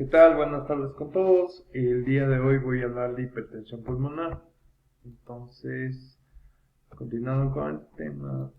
¿Qué tal? Buenas tardes con todos. El día de hoy voy a hablar de hipertensión pulmonar. Entonces, continuando con el tema,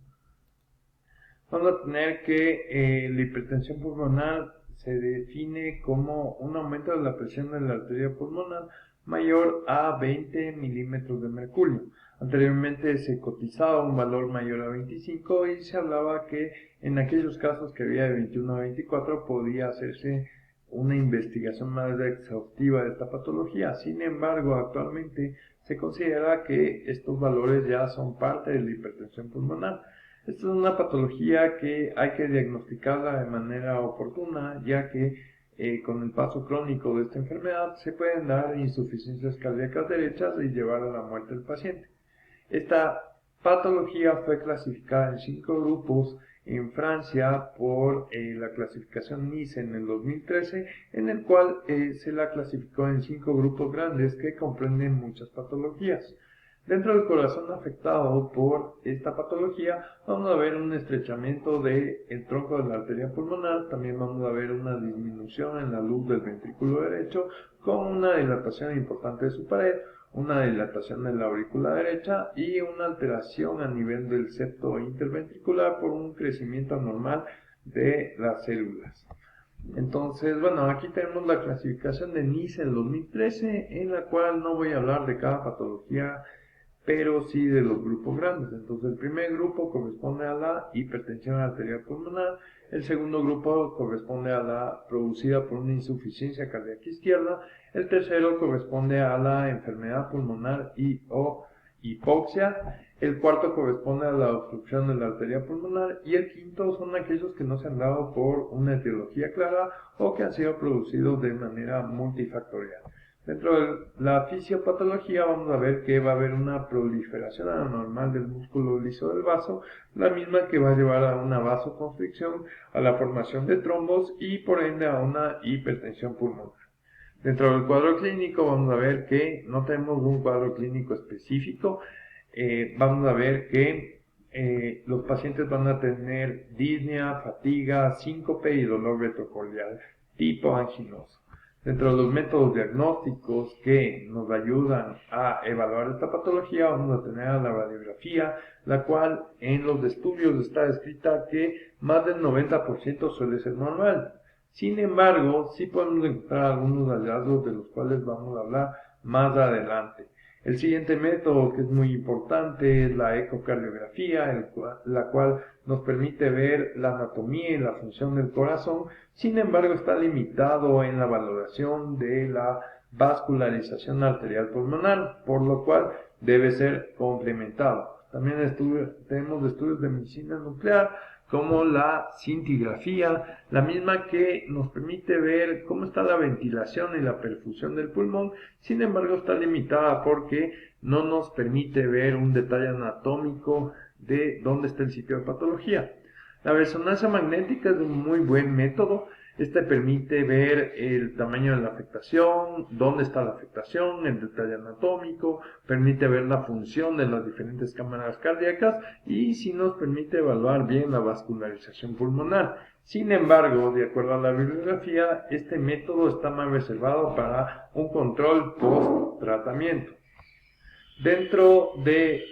vamos a tener que la hipertensión pulmonar se define como un aumento de la presión de la arteria pulmonar mayor a 20 milímetros de mercurio. Anteriormente se cotizaba un valor mayor a 25 y se hablaba que en aquellos casos que había de 21 a 24 podía hacerse una investigación más exhaustiva de esta patología. Sin embargo, actualmente se considera que estos valores ya son parte de la hipertensión pulmonar. Esta es una patología que hay que diagnosticarla de manera oportuna, ya que con el paso crónico de esta enfermedad se pueden dar insuficiencias cardíacas derechas y llevar a la muerte del paciente. Esta patología fue clasificada en 5 grupos en Francia por la clasificación Nice en el 2013, en el cual se la clasificó en 5 grupos grandes que comprenden muchas patologías. Dentro del corazón afectado por esta patología vamos a ver un estrechamiento del tronco de la arteria pulmonar, también vamos a ver una disminución en la luz del ventrículo derecho con una dilatación importante de su pared, una dilatación de la aurícula derecha y una alteración a nivel del septo interventricular por un crecimiento anormal de las células. Entonces, bueno, aquí tenemos la clasificación de Nice en 2013, en la cual no voy a hablar de cada patología, pero sí de los grupos grandes. Entonces, el primer grupo corresponde a la hipertensión arterial pulmonar, el segundo grupo corresponde a la producida por una insuficiencia cardíaca izquierda, el tercero corresponde a la enfermedad pulmonar y o hipoxia, el cuarto corresponde a la obstrucción de la arteria pulmonar y el quinto son aquellos que no se han dado por una etiología clara o que han sido producidos de manera multifactorial. Dentro de la fisiopatología vamos a ver que va a haber una proliferación anormal del músculo liso del vaso, la misma que va a llevar a una vasoconstricción, a la formación de trombos y por ende a una hipertensión pulmonar. Dentro del cuadro clínico vamos a ver que no tenemos un cuadro clínico específico, vamos a ver que los pacientes van a tener disnea, fatiga, síncope y dolor retrocordial tipo anginoso. Dentro de los métodos diagnósticos que nos ayudan a evaluar esta patología vamos a tener la radiografía, la cual en los estudios está descrita que más del 90% suele ser normal. Sin embargo, sí podemos encontrar algunos hallazgos de los cuales vamos a hablar más adelante. El siguiente método que es muy importante es la ecocardiografía, la cual nos permite ver la anatomía y la función del corazón. Sin embargo, está limitado en la valoración de la vascularización arterial pulmonar, por lo cual debe ser complementado. También tenemos estudios de medicina nuclear, como la cintigrafía, la misma que nos permite ver cómo está la ventilación y la perfusión del pulmón. Sin embargo, está limitada porque no nos permite ver un detalle anatómico de dónde está el sitio de patología. La resonancia magnética es un muy buen método. Este permite ver el tamaño de la afectación, dónde está la afectación, el detalle anatómico, permite ver la función de las diferentes cámaras cardíacas y sí nos permite evaluar bien la vascularización pulmonar. Sin embargo, de acuerdo a la bibliografía, este método está más reservado para un control post-tratamiento. Dentro de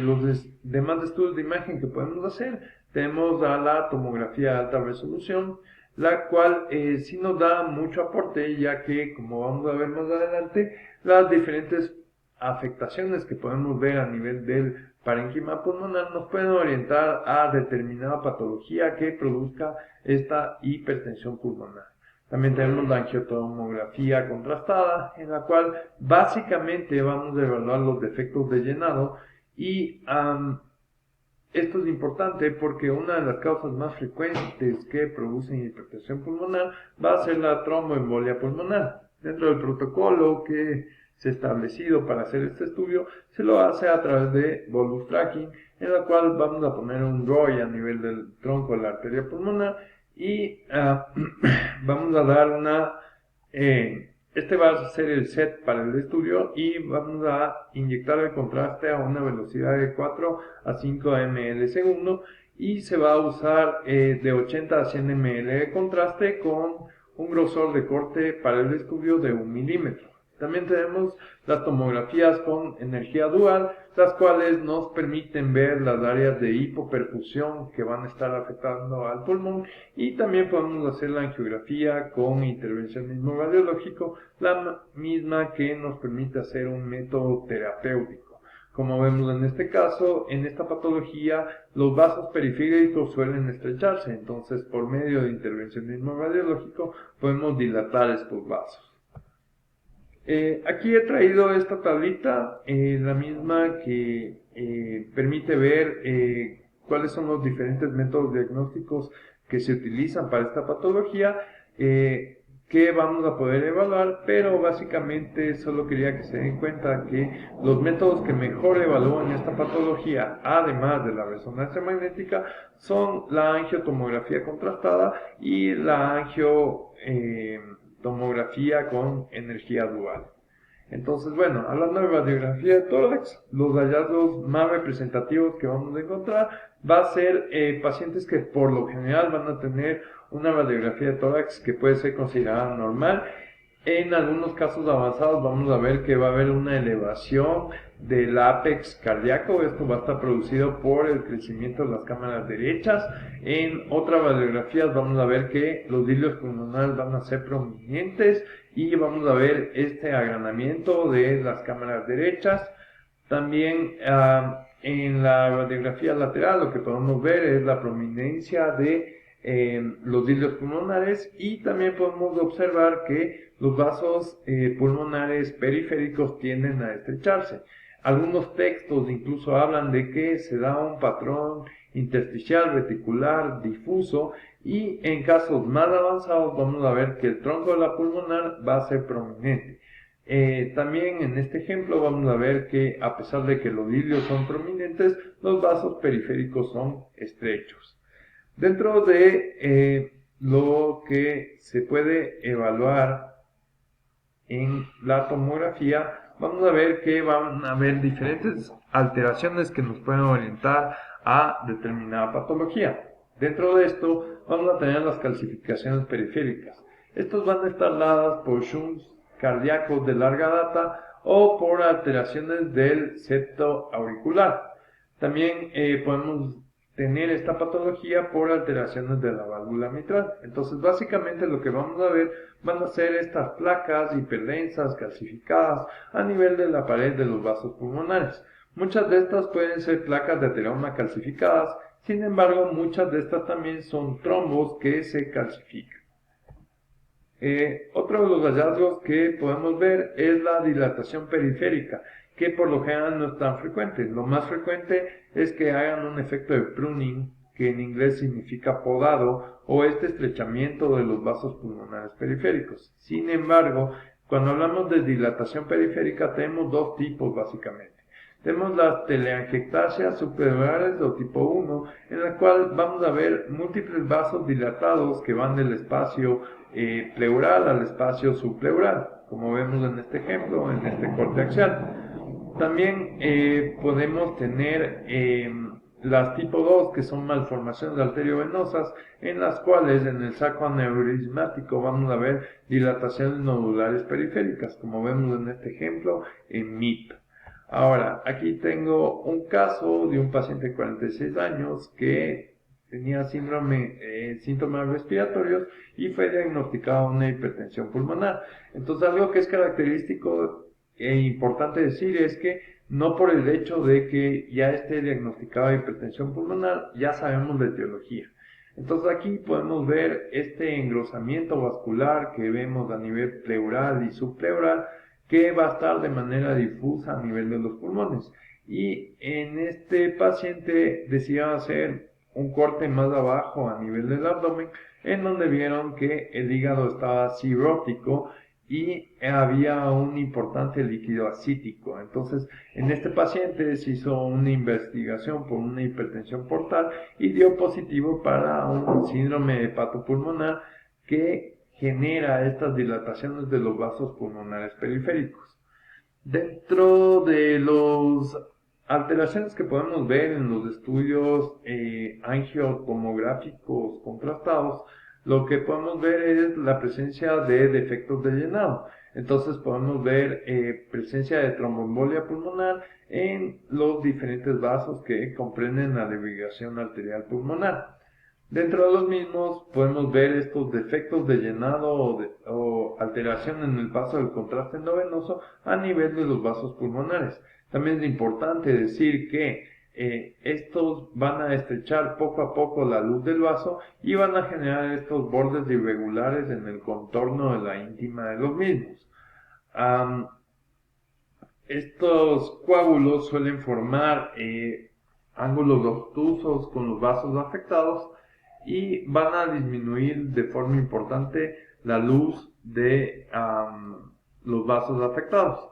los demás estudios de imagen que podemos hacer, tenemos a la tomografía de alta resolución, la cual sí nos da mucho aporte, ya que, como vamos a ver más adelante, las diferentes afectaciones que podemos ver a nivel del parénquima pulmonar nos pueden orientar a determinada patología que produzca esta hipertensión pulmonar. También tenemos la angiotomografía contrastada, en la cual básicamente vamos a evaluar los defectos de llenado y esto es importante porque una de las causas más frecuentes que producen hipertensión pulmonar va a ser la tromboembolia pulmonar. Dentro del protocolo que se ha establecido para hacer este estudio, se lo hace a través de bolus tracking, en la cual vamos a poner un ROI a nivel del tronco de la arteria pulmonar y vamos a dar este va a ser el set para el estudio y vamos a inyectar el contraste a una velocidad de 4 a 5 ml segundo y se va a usar de 80 a 100 ml de contraste con un grosor de corte para el estudio de 1 milímetro. También tenemos las tomografías con energía dual, las cuales nos permiten ver las áreas de hipoperfusión que van a estar afectando al pulmón, y también podemos hacer la angiografía con intervencionismo radiológico, la misma que nos permite hacer un método terapéutico. Como vemos en este caso, en esta patología, los vasos periféricos suelen estrecharse, entonces por medio de intervencionismo radiológico podemos dilatar estos vasos. Aquí he traído esta tablita, la misma que permite ver cuáles son los diferentes métodos diagnósticos que se utilizan para esta patología, que vamos a poder evaluar, pero básicamente solo quería que se den cuenta que los métodos que mejor evalúan esta patología, además de la resonancia magnética, son la angiotomografía contrastada y la angiotomografía con energía dual. Entonces, bueno, hablando de radiografía de tórax, los hallazgos más representativos que vamos a encontrar va a ser pacientes que por lo general van a tener una radiografía de tórax que puede ser considerada normal. En algunos casos avanzados vamos a ver que va a haber una elevación del ápex cardíaco. Esto va a estar producido por el crecimiento de las cámaras derechas. En otras radiografías vamos a ver que los hilios pulmonares van a ser prominentes y vamos a ver este agranamiento de las cámaras derechas. También en la radiografía lateral lo que podemos ver es la prominencia de los hilios pulmonares, y también podemos observar que los vasos pulmonares periféricos tienden a estrecharse. Algunos textos incluso hablan de que se da un patrón intersticial reticular difuso, y en casos más avanzados vamos a ver que el tronco de la pulmonar va a ser prominente. También en este ejemplo vamos a ver que a pesar de que los hilios son prominentes, los vasos periféricos son estrechos. Dentro de lo que se puede evaluar en la tomografía, vamos a ver que van a haber diferentes alteraciones que nos pueden orientar a determinada patología. Dentro de esto vamos a tener las calcificaciones periféricas. Estos van a estar dadas por shunts cardíacos de larga data o por alteraciones del septo auricular. También podemos tener esta patología por alteraciones de la válvula mitral. Entonces, básicamente lo que vamos a ver van a ser estas placas hiperdensas calcificadas a nivel de la pared de los vasos pulmonares. Muchas de estas pueden ser placas de ateroma calcificadas, sin embargo, muchas de estas también son trombos que se calcifican. Otro de los hallazgos que podemos ver es la dilatación periférica, que por lo general no es tan frecuente. Lo más frecuente es que hagan un efecto de pruning, que en inglés significa podado, o este estrechamiento de los vasos pulmonares periféricos. Sin embargo, cuando hablamos de dilatación periférica tenemos dos tipos básicamente. Tenemos las teleangiectasias supleurales de tipo 1, en la cual vamos a ver múltiples vasos dilatados que van del espacio pleural al espacio subpleural, como vemos en este ejemplo, en este corte axial. También podemos tener las tipo 2, que son malformaciones arteriovenosas, en las cuales en el saco aneurismático vamos a ver dilataciones nodulares periféricas, como vemos en este ejemplo en MIP. Ahora, aquí tengo un caso de un paciente de 46 años que tenía síntomas respiratorios y fue diagnosticado una hipertensión pulmonar. Entonces, algo que es característico e importante decir es que no por el hecho de que ya esté diagnosticada hipertensión pulmonar, ya sabemos de etiología. Entonces aquí podemos ver este engrosamiento vascular que vemos a nivel pleural y subpleural, que va a estar de manera difusa a nivel de los pulmones. Y en este paciente decidieron hacer un corte más abajo a nivel del abdomen, en donde vieron que el hígado estaba cirrótico y había un importante líquido acítico. Entonces, en este paciente se hizo una investigación por una hipertensión portal y dio positivo para un síndrome hepatopulmonar que genera estas dilataciones de los vasos pulmonares periféricos. Dentro de las alteraciones que podemos ver en los estudios angiotomográficos contrastados, lo que podemos ver es la presencia de defectos de llenado. Entonces podemos ver presencia de tromboembolia pulmonar en los diferentes vasos que comprenden la irrigación arterial pulmonar. Dentro de los mismos podemos ver estos defectos de llenado o alteración en el paso del contraste endovenoso a nivel de los vasos pulmonares. También es importante decir que estos van a estrechar poco a poco la luz del vaso y van a generar estos bordes irregulares en el contorno de la íntima de los mismos. Estos coágulos suelen formar ángulos obtusos con los vasos afectados y van a disminuir de forma importante la luz de los vasos afectados.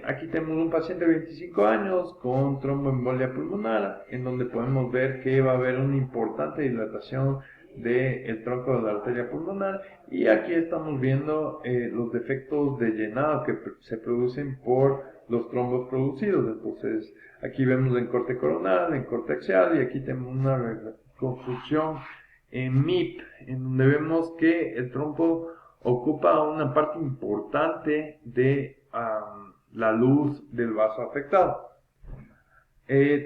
Aquí tenemos un paciente de 25 años con tromboembolia pulmonar, en donde podemos ver que va a haber una importante dilatación del tronco de la arteria pulmonar, y aquí estamos viendo los defectos de llenado que se producen por los trombos producidos. Entonces aquí vemos en corte coronal, en corte axial, y aquí tenemos una reconstrucción en MIP, en donde vemos que el trombo ocupa una parte importante de la luz del vaso afectado.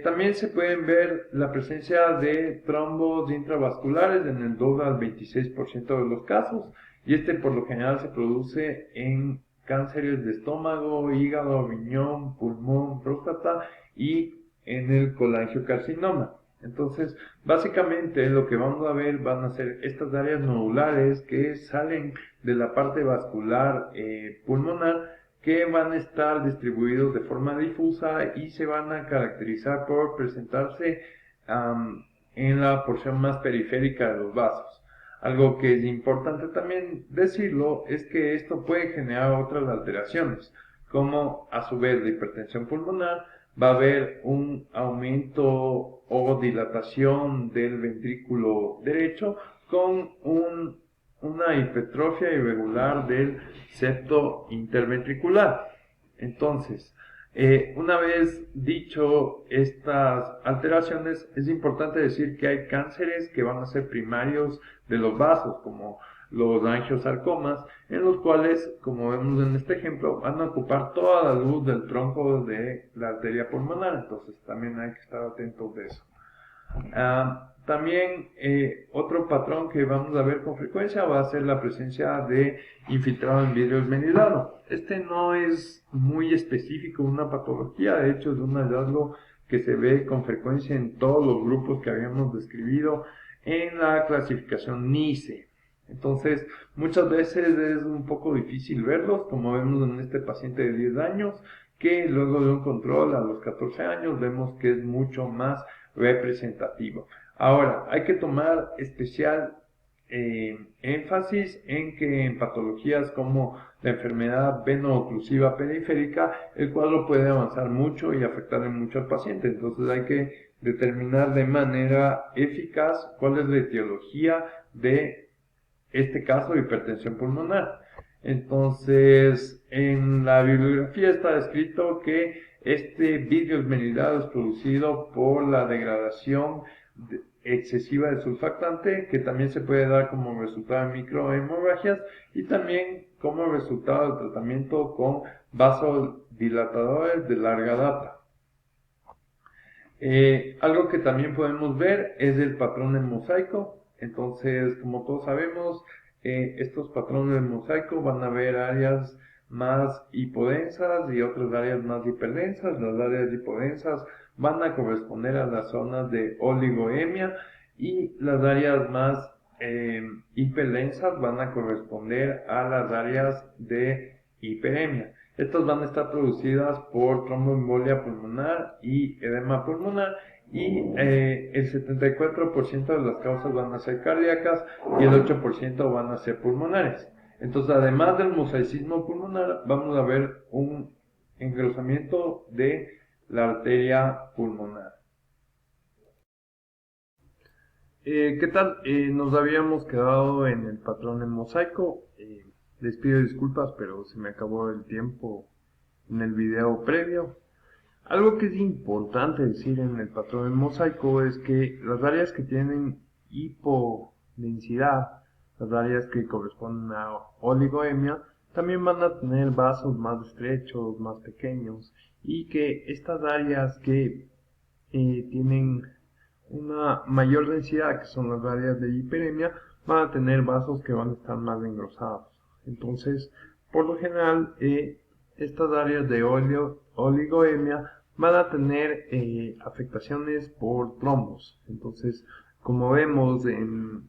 También se pueden ver la presencia de trombos intravasculares en el 2 al 26% de los casos, y por lo general se produce en cánceres de estómago, hígado, riñón, pulmón, próstata y en el colangiocarcinoma. Entonces, básicamente lo que vamos a ver van a ser estas áreas nodulares que salen de la parte vascular pulmonar, que van a estar distribuidos de forma difusa y se van a caracterizar por presentarse en la porción más periférica de los vasos. Algo que es importante también decirlo es que esto puede generar otras alteraciones, como a su vez la hipertensión pulmonar. Va a haber un aumento o dilatación del ventrículo derecho con una hipertrofia irregular del septo interventricular. Entonces, una vez dicho estas alteraciones, es importante decir que hay cánceres que van a ser primarios de los vasos, como los angiosarcomas, en los cuales, como vemos en este ejemplo, van a ocupar toda la luz del tronco de la arteria pulmonar. Entonces también hay que estar atentos de eso. También otro patrón que vamos a ver con frecuencia va a ser la presencia de infiltrado en vidrio esmerilado. No es muy específico de una patología, de hecho es un hallazgo que se ve con frecuencia en todos los grupos que habíamos descrito en la clasificación NICE. Entonces, muchas veces es un poco difícil verlos, como vemos en este paciente de 10 años, que luego de un control a los 14 años vemos que es mucho más representativo. Ahora, hay que tomar especial énfasis en que en patologías como la enfermedad veno-oclusiva periférica, el cuadro puede avanzar mucho y afectarle mucho al paciente. Entonces hay que determinar de manera eficaz cuál es la etiología de este caso de hipertensión pulmonar. Entonces, en la bibliografía está escrito que este vidrio esmerilado es producido por la degradación excesiva de surfactante, que también se puede dar como resultado de microhemorragias y también como resultado del tratamiento con vasodilatadores de larga data. Algo que también podemos ver es el patrón en mosaico. Entonces, como todos sabemos, estos patrones de mosaico van a haber áreas más hipodensas y otras áreas más hiperdensas. Las áreas hipodensas van a corresponder a las zonas de oligoemia y las áreas más hiperdensas van a corresponder a las áreas de hiperemia. Estas van a estar producidas por tromboembolia pulmonar y edema pulmonar, y el 74% de las causas van a ser cardíacas y el 8% van a ser pulmonares. Entonces, además del mosaicismo pulmonar, vamos a ver un engrosamiento de la arteria pulmonar. ¿Qué tal? Nos habíamos quedado en el patrón en mosaico. Les pido disculpas, pero se me acabó el tiempo en el video previo. Algo que es importante decir en el patrón en mosaico es que las áreas que tienen hipodensidad, las áreas que corresponden a oligoemia, también van a tener vasos más estrechos, más pequeños, y que estas áreas que tienen una mayor densidad, que son las áreas de hiperemia, van a tener vasos que van a estar más engrosados. Entonces, por lo general, estas áreas de oligoemia van a tener afectaciones por trombos. Entonces, como vemos en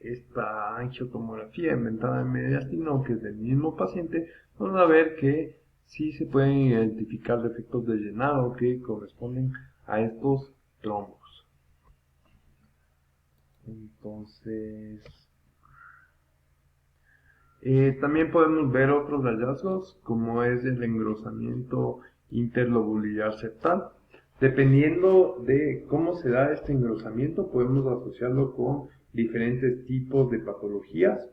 esta angiotomografía inventada en mediastino, que es del mismo paciente, vamos a ver que sí se pueden identificar defectos de llenado que corresponden a estos trombos. Entonces, también podemos ver otros hallazgos, como es el engrosamiento interlobular septal. Dependiendo de cómo se da este engrosamiento, podemos asociarlo con diferentes tipos de patologías.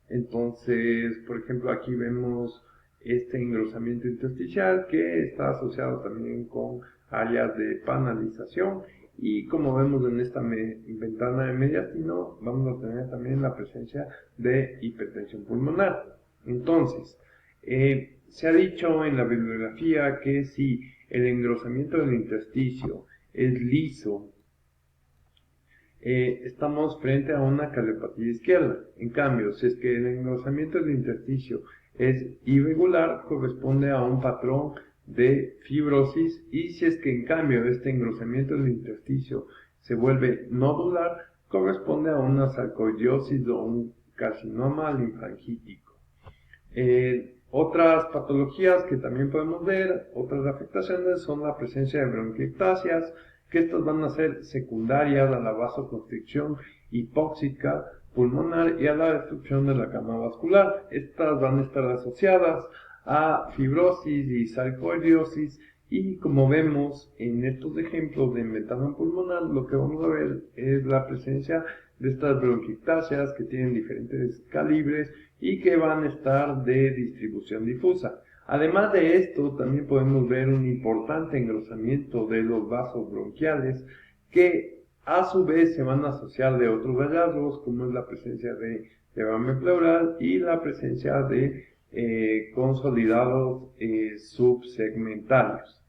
Entonces, por ejemplo, aquí vemos este engrosamiento intersticial que está asociado también con áreas de panalización. Y como vemos en esta ventana de mediastino, vamos a tener también la presencia de hipertensión pulmonar. Entonces, se ha dicho en la bibliografía que si el engrosamiento del intersticio es liso, estamos frente a una cardiopatia izquierda. En cambio, si es que el engrosamiento del intersticio es irregular, corresponde a un patrón de fibrosis, y si es que en cambio este engrosamiento del intersticio se vuelve nodular, corresponde a una sarcoidosis o un carcinoma linfangítico. Otras patologías que también podemos ver, otras afectaciones, son la presencia de bronquiectasias, que estas van a ser secundarias a la vasoconstricción hipóxica pulmonar y a la destrucción de la cama vascular. Estas van a estar asociadas a fibrosis y sarcoidosis, y como vemos en estos ejemplos de metano pulmonar, lo que vamos a ver es la presencia de estas bronquiectasias que tienen diferentes calibres y que van a estar de distribución difusa. Además de esto, también podemos ver un importante engrosamiento de los vasos bronquiales, que a su vez se van a asociar de otros hallazgos, como es la presencia de derrame pleural y la presencia de consolidados subsegmentarios.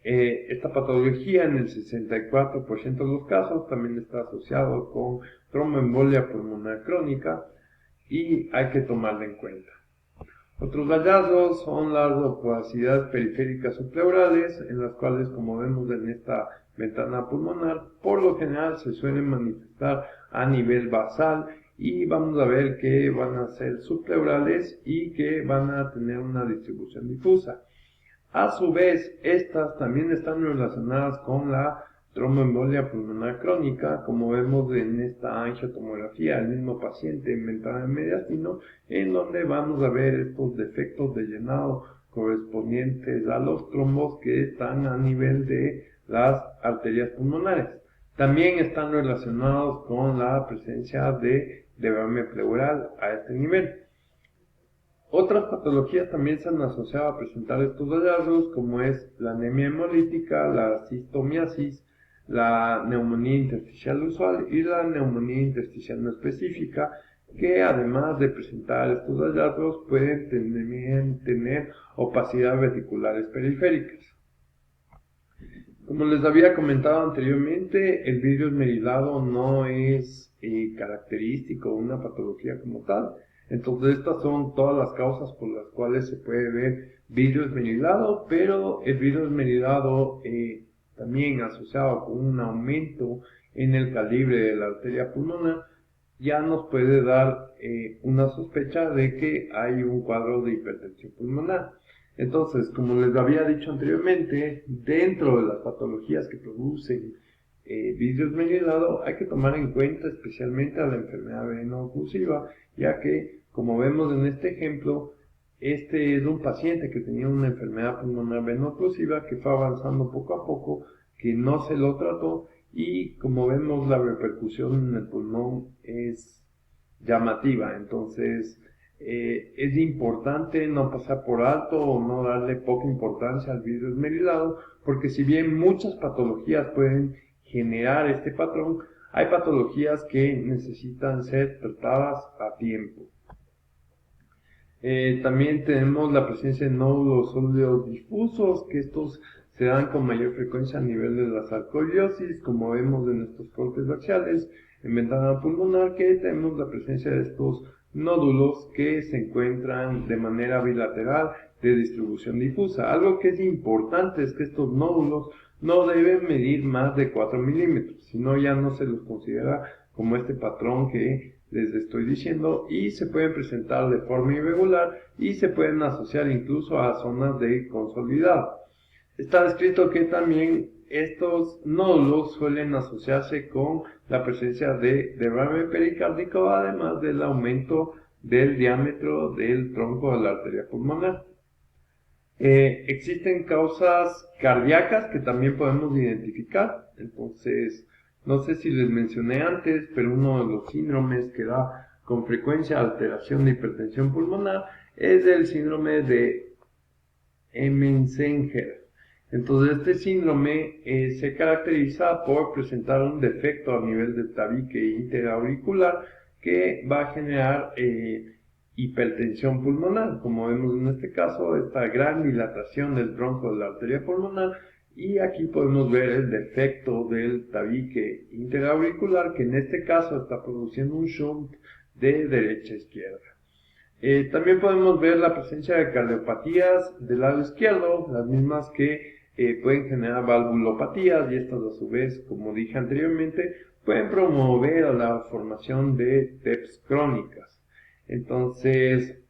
Esta patología en el 64% de los casos también está asociado con tromboembolia pulmonar crónica, y hay que tomarla en cuenta. Otros hallazgos son las opacidades periféricas subpleurales, en las cuales, como vemos en esta ventana pulmonar, por lo general se suelen manifestar a nivel basal, y vamos a ver que van a ser subpleurales y que van a tener una distribución difusa. A su vez, estas también están relacionadas con la tromboembolia pulmonar crónica, como vemos en esta angiotomografía, el mismo paciente inventada en mediastino, en donde vamos a ver estos defectos de llenado correspondientes a los trombos que están a nivel de las arterias pulmonares. También están relacionados con la presencia de derrame pleural a este nivel. Otras patologías también se han asociado a presentar estos hallazgos, como es la anemia hemolítica, la cistomiasis, la neumonía intersticial usual y la neumonía intersticial no específica, que además de presentar estos hallazgos pueden también tener opacidades reticulares periféricas. Como les había comentado anteriormente, el vidrio esmerilado no es característico de una patología como tal. Entonces estas son todas las causas por las cuales se puede ver vidrio esmerilado, pero el vidrio esmerilado también asociado con un aumento en el calibre de la arteria pulmonar ya nos puede dar una sospecha de que hay un cuadro de hipertensión pulmonar. Entonces, como les había dicho anteriormente, dentro de las patologías que producen vidrio esmerilado hay que tomar en cuenta especialmente a la enfermedad veno-oclusiva, ya que, como vemos en este ejemplo, este es un paciente que tenía una enfermedad pulmonar veno-oclusiva que fue avanzando poco a poco, que no se lo trató, y como vemos la repercusión en el pulmón es llamativa. Entonces es importante no pasar por alto o no darle poca importancia al vidrio esmerilado, porque si bien muchas patologías pueden generar este patrón, hay patologías que necesitan ser tratadas a tiempo. También tenemos la presencia de nódulos sólidos difusos, que estos se dan con mayor frecuencia a nivel de la sarcoidosis, como vemos en estos cortes axiales. En ventana pulmonar, que tenemos la presencia de estos nódulos que se encuentran de manera bilateral de distribución difusa. Algo que es importante es que estos nódulos no deben medir más de 4 milímetros, sino ya no se los considera como este patrón que les estoy diciendo, y se pueden presentar de forma irregular y se pueden asociar incluso a zonas de consolidado. Está descrito que también estos nódulos suelen asociarse con la presencia de derrame pericárdico, además del aumento del diámetro del tronco de la arteria pulmonar. Existen causas cardíacas que también podemos identificar. Entonces, no sé si les mencioné antes, pero uno de los síndromes que da con frecuencia alteración de hipertensión pulmonar es el síndrome de Emmensengel. Entonces, este síndrome se caracteriza por presentar un defecto a nivel del tabique interauricular que va a generar hipertensión pulmonar, como vemos en este caso, esta gran dilatación del tronco de la arteria pulmonar, y aquí podemos ver el defecto del tabique interauricular, que en este caso está produciendo un shunt de derecha a izquierda. También podemos ver la presencia de cardiopatías del lado izquierdo, las mismas que pueden generar valvulopatías, y estas a su vez, como dije anteriormente, pueden promover la formación de TEPs crónicas. Entonces,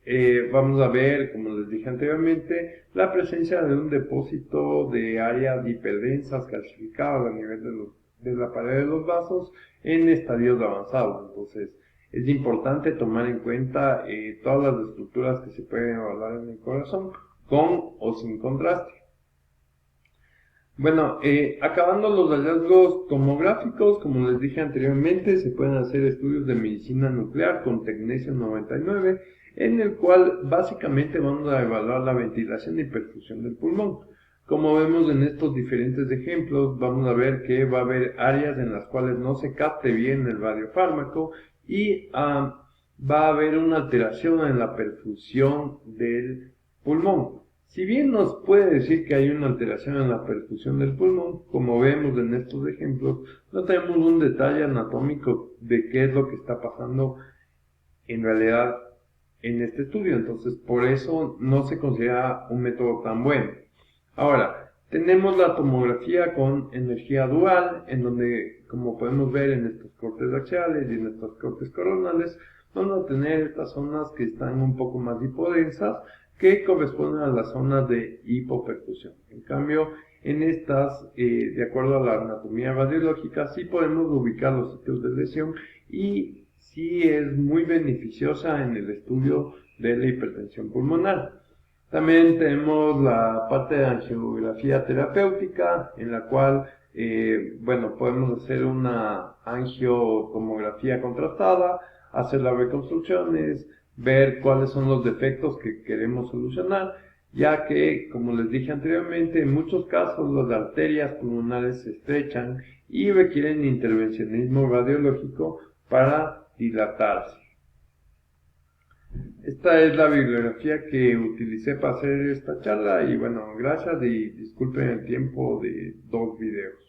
vamos a ver, como les dije anteriormente, la presencia de un depósito de áreas hiperdensas calcificadas a nivel de la pared de los vasos en estadios avanzados. Entonces, es importante tomar en cuenta todas las estructuras que se pueden evaluar en el corazón, con o sin contraste. Bueno, acabando los hallazgos tomográficos, como les dije anteriormente, se pueden hacer estudios de medicina nuclear con Tecnesio 99, en el cual básicamente vamos a evaluar la ventilación y perfusión del pulmón. Como vemos en estos diferentes ejemplos, vamos a ver que va a haber áreas en las cuales no se capte bien el radiofármaco y va a haber una alteración en la perfusión del pulmón. Si bien nos puede decir que hay una alteración en la perfusión del pulmón, como vemos en estos ejemplos, no tenemos un detalle anatómico de qué es lo que está pasando en realidad en este estudio. Entonces, por eso no se considera un método tan bueno. Ahora, tenemos la tomografía con energía dual, en donde, como podemos ver en estos cortes axiales y en estos cortes coronales, vamos a tener estas zonas que están un poco más hipodensas, que corresponden a las zonas de hipoperfusión. En cambio, en estas, de acuerdo a la anatomía radiológica, sí podemos ubicar los sitios de lesión y sí es muy beneficiosa en el estudio de la hipertensión pulmonar. También tenemos la parte de angiografía terapéutica, en la cual, bueno, podemos hacer una angiotomografía contrastada, hacer las reconstrucciones, ver cuáles son los defectos que queremos solucionar, ya que, como les dije anteriormente, en muchos casos las arterias pulmonares se estrechan y requieren intervencionismo radiológico para dilatarse. Esta es la bibliografía que utilicé para hacer esta charla y bueno, gracias y disculpen el tiempo de 2 videos.